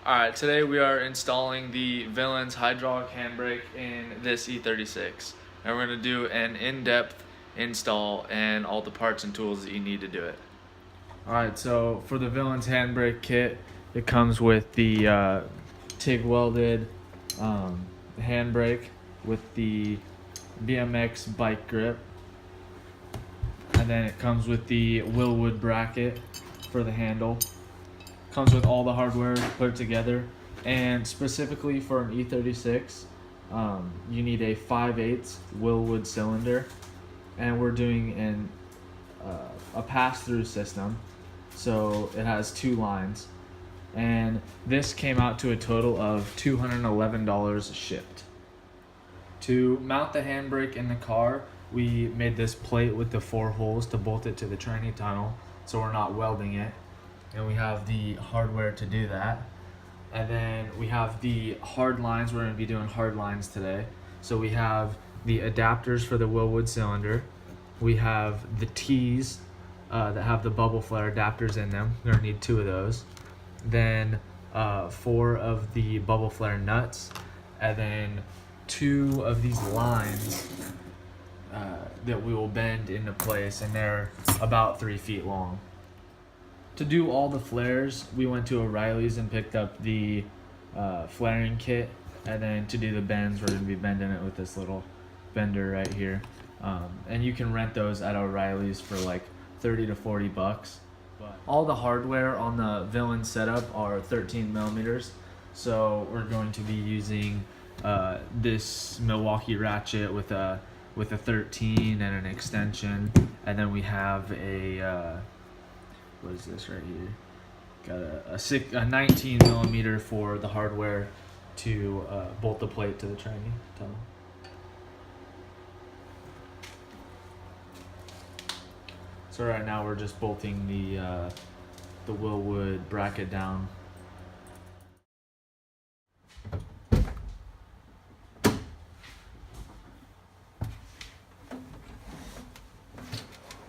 Alright, today we are installing the Villains hydraulic handbrake in this E36. And we're going to do an in-depth install and all the parts and tools that you need to do it. Alright, so for the Villains handbrake kit, it comes with the TIG welded handbrake with the BMX bike grip. And then it comes with the Willwood bracket for the handle. Comes with all the hardware put it together, and specifically for an E36 you need a 5/8 Willwood cylinder, and we're doing a pass-through system, so it has 2 lines, and this came out to a total of $211 shipped. To mount the handbrake in the car, we made this plate with the 4 holes to bolt it to the tranny tunnel, so we're not welding it. And we have the hardware to do that. And then we have the hard lines. We're going to be doing hard lines today. So we have the adapters for the Willwood cylinder. We have the T's that have the bubble flare adapters in them. We're going to need 2 of those. Then 4 of the bubble flare nuts. And then 2 of these lines that we will bend into place, and they're about 3 feet long. To do all the flares, we went to O'Reilly's and picked up the flaring kit, and then to do the bends, we're going to be bending it with this little bender right here. And you can rent those at O'Reilly's for like 30 to 40 bucks. But all the hardware on the Villain setup are 13 millimeters, so we're going to be using this Milwaukee ratchet with a 13 and an extension, and then we have a what is this right here? Got a 19 millimeter for the hardware to bolt the plate to the tranny tunnel. So right now we're just bolting the Willwood bracket down.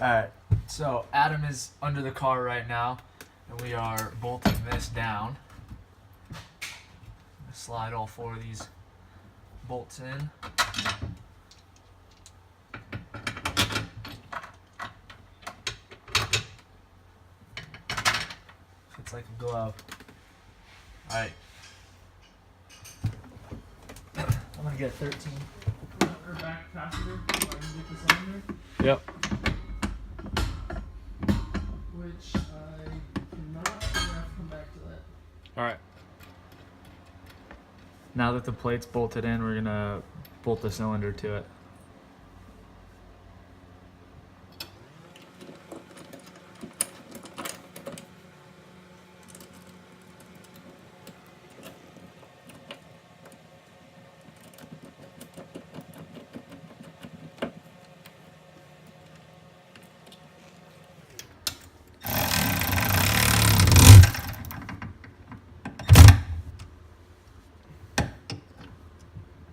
Alright, so Adam is under the car right now, and we are bolting this down. Slide all 4 of these bolts in. Fits like a glove. Alright. I'm gonna get 13. Or back capacitor, so I can get the cylinder. Yep. Which I cannot, so I'm gonna have to come back to that. Alright. Now that the plate's bolted in, we're gonna bolt the cylinder to it.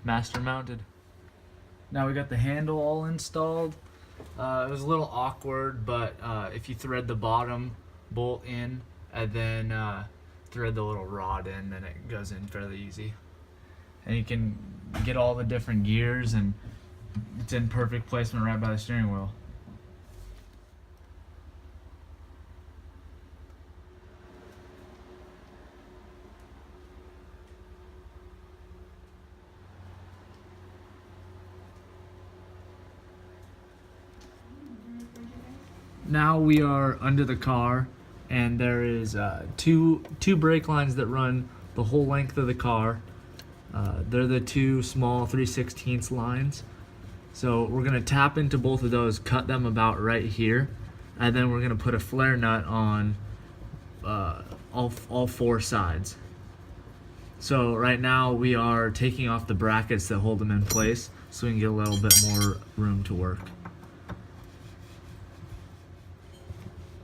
Master mounted. Now we got the handle all installed. It was a little awkward, but if you thread the bottom bolt in and then thread the little rod in, then it goes in fairly easy. And you can get all the different gears, and it's in perfect placement right by the steering wheel. Now we are under the car, and there is two brake lines that run the whole length of the car. They're the 2 small 3/16 lines. So we're gonna tap into both of those, cut them about right here, and then we're gonna put a flare nut on all 4 sides. So right now we are taking off the brackets that hold them in place, so we can get a little bit more room to work.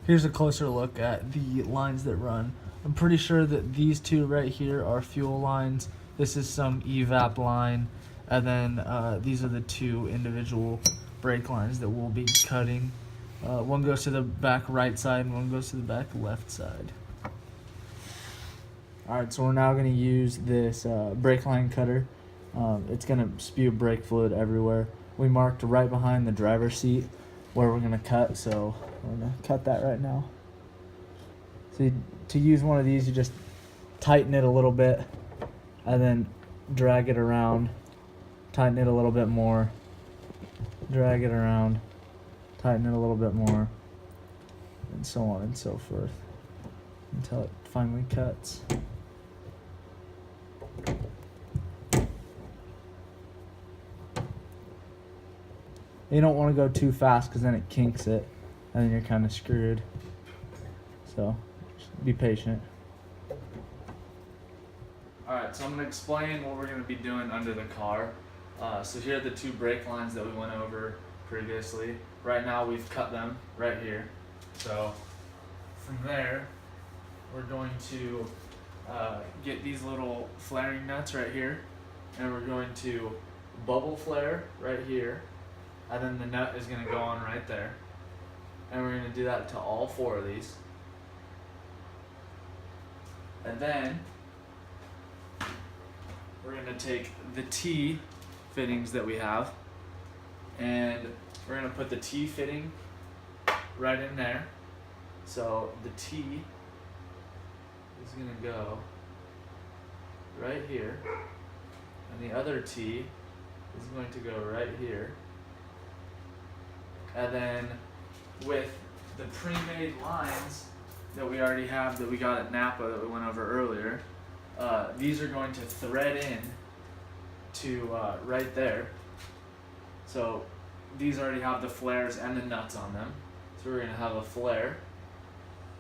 Here's a closer look at the lines that run. I'm pretty sure that these 2 right here are fuel lines. This is some evap line, and then these are the 2 individual brake lines that we'll be cutting. One goes to the back right side and one goes to the back left side. Alright, so we're now going to use this brake line cutter. It's going to spew brake fluid everywhere. We marked right behind the driver's seat where we're going to cut, so we're going to cut that right now. So to use one of these, you just tighten it a little bit and then drag it around, tighten it a little bit more, drag it around, tighten it a little bit more, and so on and so forth until it finally cuts. You don't want to go too fast because then it kinks it and then you're kind of screwed. So just be patient. Alright, so I'm going to explain what we're going to be doing under the car. So here are the two brake lines that we went over previously. Right now we've cut them right here. So from there, we're going to get these little flaring nuts right here, and we're going to bubble flare right here, and then the nut is going to go on right there. And we're going to do that to all four of these. And then we're going to take the T fittings that we have, and we're going to put the T fitting right in there. So the T is going to go right here, and the other T is going to go right here. And then with the pre-made lines that we already have that we got at Napa that we went over earlier, these are going to thread in to right there. So these already have the flares and the nuts on them. So we're going to have a flare,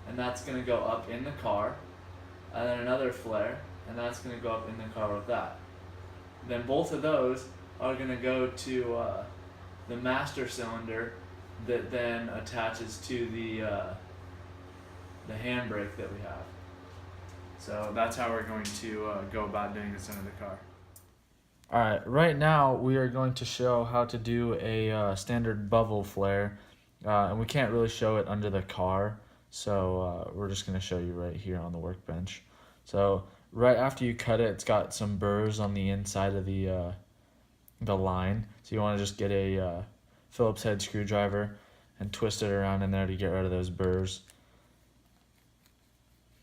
and that's going to go up in the car, and then another flare, and that's going to go up in the car with that. Then both of those are going to go to the master cylinder that then attaches to the handbrake that we have. So that's how we're going to go about doing this under the car. Alright, right now we are going to show how to do a standard bubble flare, and we can't really show it under the car, so we're just going to show you right here on the workbench. So right after you cut it, it's got some burrs on the inside of the line, so you want to just get a Phillips head screwdriver and twist it around in there to get rid of those burrs.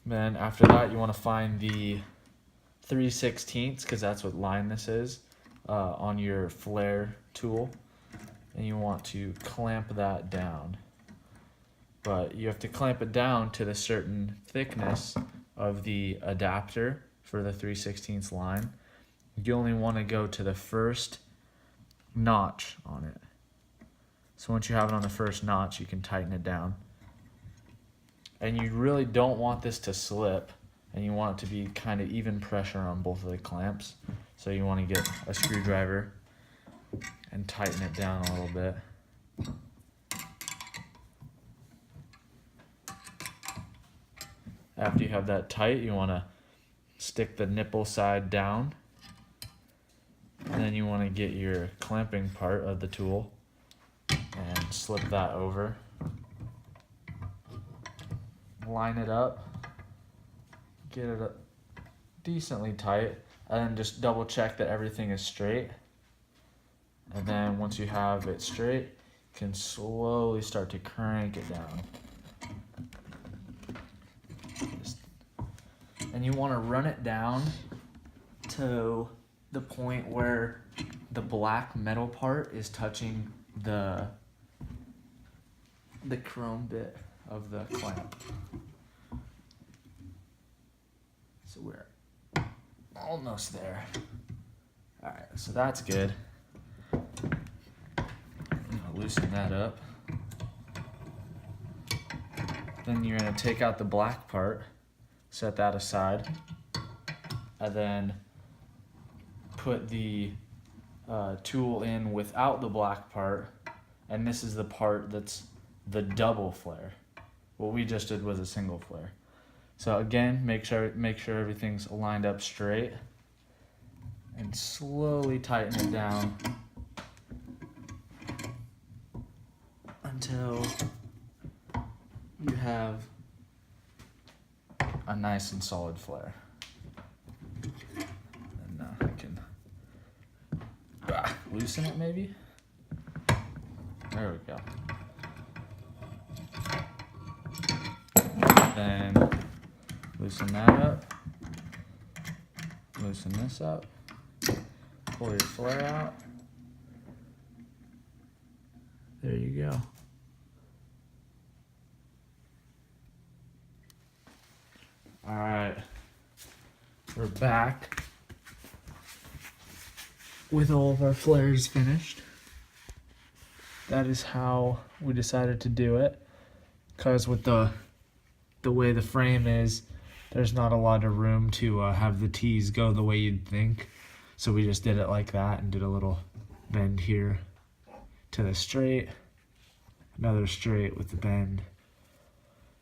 Then after that, you want to find the 3/16, because that's what line this is, on your flare tool, and you want to clamp that down. But you have to clamp it down to the certain thickness of the adapter for the 3/16 line. You only want to go to the first notch on it. So once you have it on the first notch, you can tighten it down. And you really don't want this to slip, and you want it to be kind of even pressure on both of the clamps. So you want to get a screwdriver and tighten it down a little bit. After you have that tight, you want to stick the nipple side down, and then you want to get your clamping part of the tool and slip that over. Line it up, get it up decently tight, and then just double check that everything is straight. And then once you have it straight, you can slowly start to crank it down. And you want to run it down to the point where the black metal part is touching the chrome bit of the clamp. So we're almost there. Alright, so that's good. I'm gonna loosen that up. Then you're gonna take out the black part, set that aside, and then put the tool in without the black part, and this is the part that's the double flare. What we just did was a single flare. So again, make sure everything's lined up straight, and slowly tighten it down until you have a nice and solid flare. loosen it maybe. There we go. Then loosen that up. Loosen this up. Pull your flare out. There you go. Alright. We're back with all of our flares finished. That is how we decided to do it. Because with the way the frame is, there's not a lot of room to have the T's go the way you'd think. So we just did it like that and did a little bend here to the straight, another straight with the bend.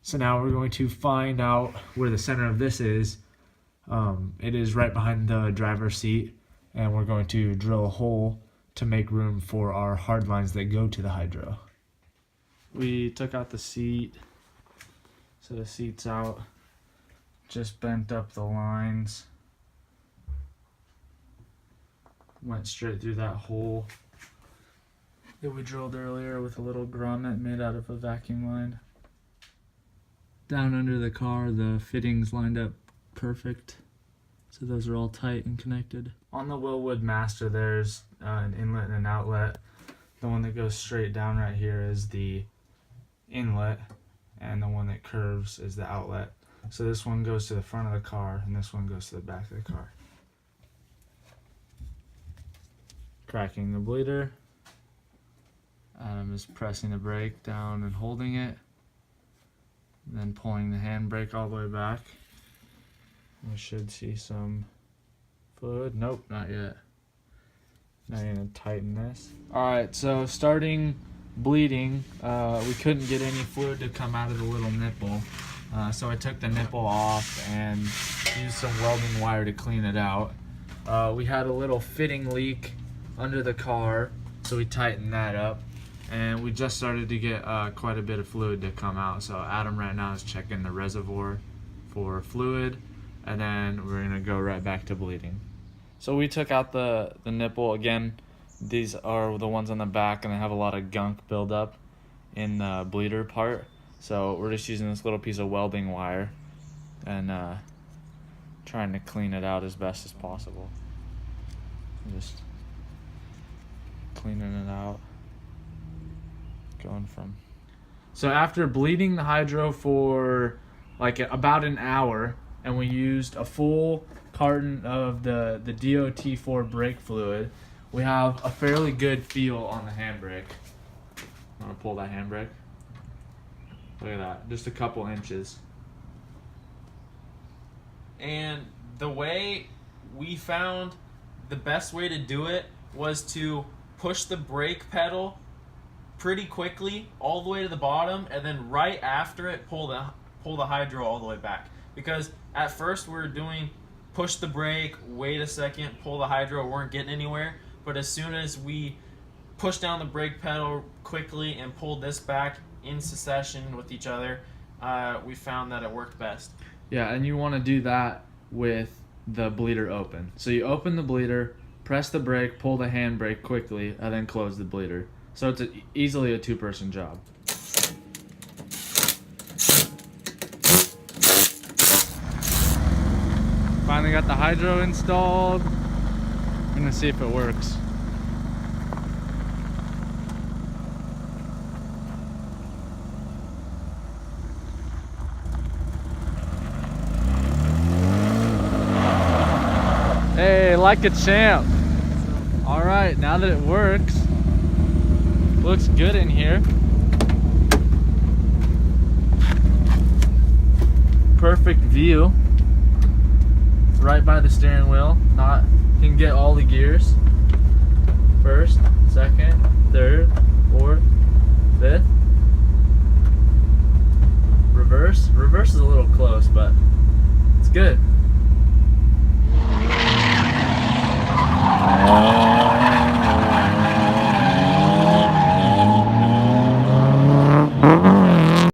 So now we're going to find out where the center of this is. It is right behind the driver's seat, and we're going to drill a hole to make room for our hard lines that go to the hydro. We took out the seat, so the seat's out. Just bent up the lines. Went straight through that hole that we drilled earlier with a little grommet made out of a vacuum line. Down under the car, the fittings lined up perfect, so those are all tight and connected. On the Willwood Master, there's an inlet and an outlet. The one that goes straight down right here is the inlet, and the one that curves is the outlet. So this one goes to the front of the car, and this one goes to the back of the car. Cracking the bleeder. Adam is pressing the brake down and holding it, and then pulling the handbrake all the way back. We should see some fluid. Nope, not yet. Now you're gonna tighten this. Alright, so starting bleeding, we couldn't get any fluid to come out of the little nipple. So I took the nipple off and used some welding wire to clean it out. We had a little fitting leak under the car, so we tightened that up. And we just started to get quite a bit of fluid to come out. So Adam right now is checking the reservoir for fluid, and then we're gonna go right back to bleeding. So we took out the nipple. Again, these are the ones on the back, and they have a lot of gunk buildup in the bleeder part. So we're just using this little piece of welding wire and trying to clean it out as best as possible. Just cleaning it out. Going from. So after bleeding the hydro for like about an hour, and we used a full carton of the DOT4 brake fluid, we have a fairly good feel on the handbrake. I'm gonna pull that handbrake. Look at that, just a couple inches. And the way we found the best way to do it was to push the brake pedal pretty quickly all the way to the bottom, and then right after it pull the hydro all the way back. Because at first we were doing push the brake, wait a second, pull the hydro, we weren't getting anywhere. But as soon as we pushed down the brake pedal quickly and pulled this back in succession with each other, we found that it worked best. Yeah, and you want to do that with the bleeder open. So you open the bleeder, press the brake, pull the handbrake quickly, and then close the bleeder. So it's easily a two-person job. Finally got the hydro installed. I'm gonna see if it works. Hey, like a champ. All right, now that it works, looks good in here. Perfect view. Right by the steering wheel. You can get all the gears. First, second, third, fourth, fifth. Reverse. Reverse is a little close, but it's good.